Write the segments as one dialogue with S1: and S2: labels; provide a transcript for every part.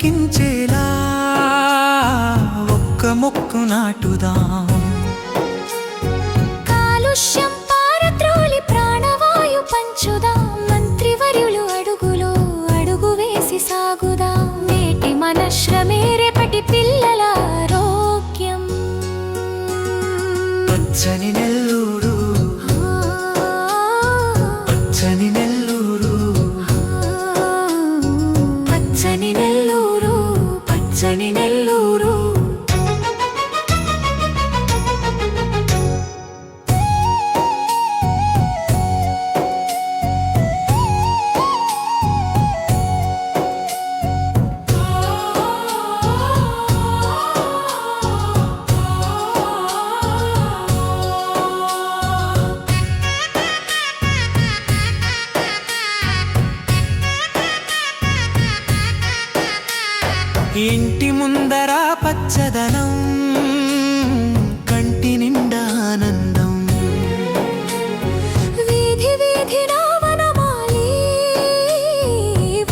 S1: పులకించేలా ఒక్క మొక్కు నాటుదాం.
S2: కాలుష్యం పారద్రోలి ప్రాణవాయు పంచుదాం. మంత్రివర్యులు అడుగులో అడుగు వేసి సాగుదాం. నేటి మన శ్రమే రేపటి పిల్లల ఆరోగ్యం.
S1: పచ్చని నెల్లూరు, పచ్చని నెల్లూరు,
S2: పచ్చని నెల్లూరు, పచ్చని నెల్లూరు.
S1: ఇంటి ముందర పచ్చదనం, కంటి నిండా ఆనందం.
S2: వీధి వీధిన వనమాలి,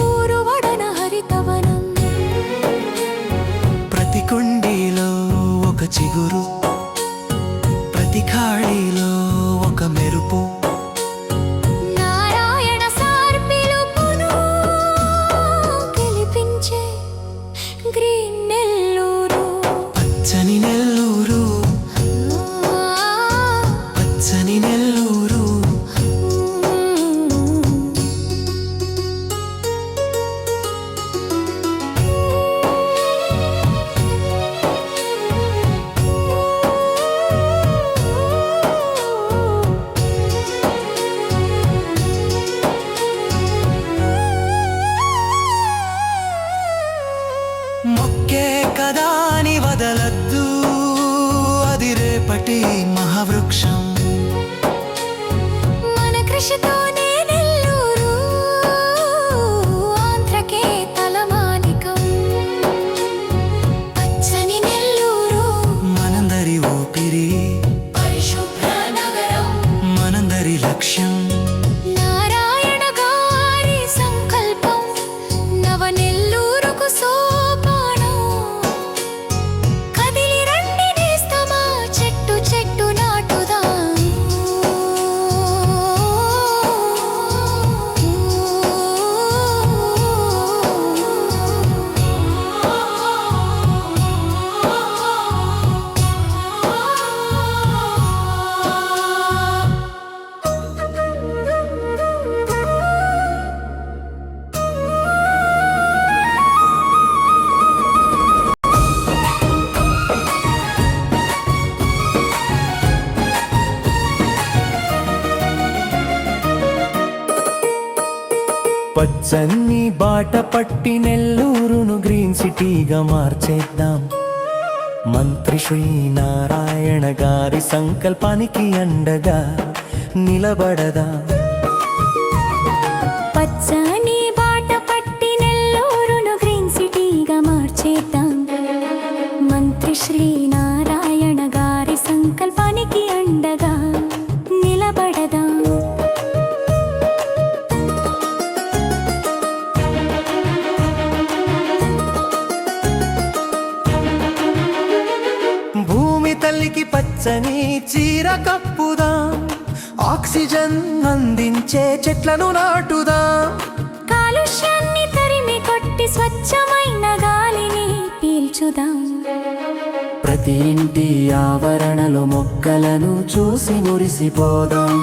S2: ఊరు వడన హరితవనం.
S1: ప్రతి కొండిలో ఒక చిగురు, ప్రతి ఖాళీలో ఒక మెరుపు.
S2: నారాయణ సార్ పిలుపును గెలిపించే గ్రీన్ నెల్లూరు.
S1: పచ్చని నెల్లూరు, పచ్చని నెల్లూరు. మొక్కే కదా అని వదలద్దు, అది రేపటి మహావృక్షం.
S2: మన కృషితోనే నెల్లూరు ఆంధ్రకే తలమానికం. పచ్చని నెల్లూరు,
S1: మనందరి ఊపిరి,
S2: పరిశుభ్ర నగరం.
S1: మనందరి లక్ష్యం.
S2: నారాయణ గారి సంకల్పం, నవ నెల్లూరుకు సోపానం. కదిలి రండి నేస్తమా, చెట్టు చెట్టు నాటుదాం.
S1: పచ్చని బాట పట్టి నెల్లూరును గ్రీన్ సిటీగా మార్చేద్దాం. మంత్రి శ్రీ నారాయణ గారి సంకల్పానికి అండగా నిలబడదాం.
S2: పచ్చని బాట పట్టి నెల్లూరును గ్రీన్ సిటీగా మార్చేద్దాం. మంత్రి శ్రీ నారాయణ గారి సంకల్పానికి అండగా నిలబడదాం.
S1: భూమి తల్లికి పచ్చని చీర కప్పుదాం. ఆక్సిజన్ అందించే చెట్లను నాటుదాం.
S2: కాలుష్యాన్ని తరిమి కొట్టి స్వచ్ఛమైన గాలిని పీల్చుదాం.
S1: ప్రతి ఇంటి ఆవరణలో మొక్కలను చూసి మురిసిపోదాం.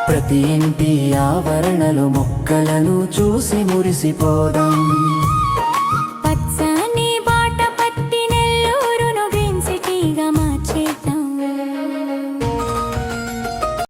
S1: ప్రతి ఇంటి ఆవరణలో మొక్కలను చూసి మురిసిపోదాం.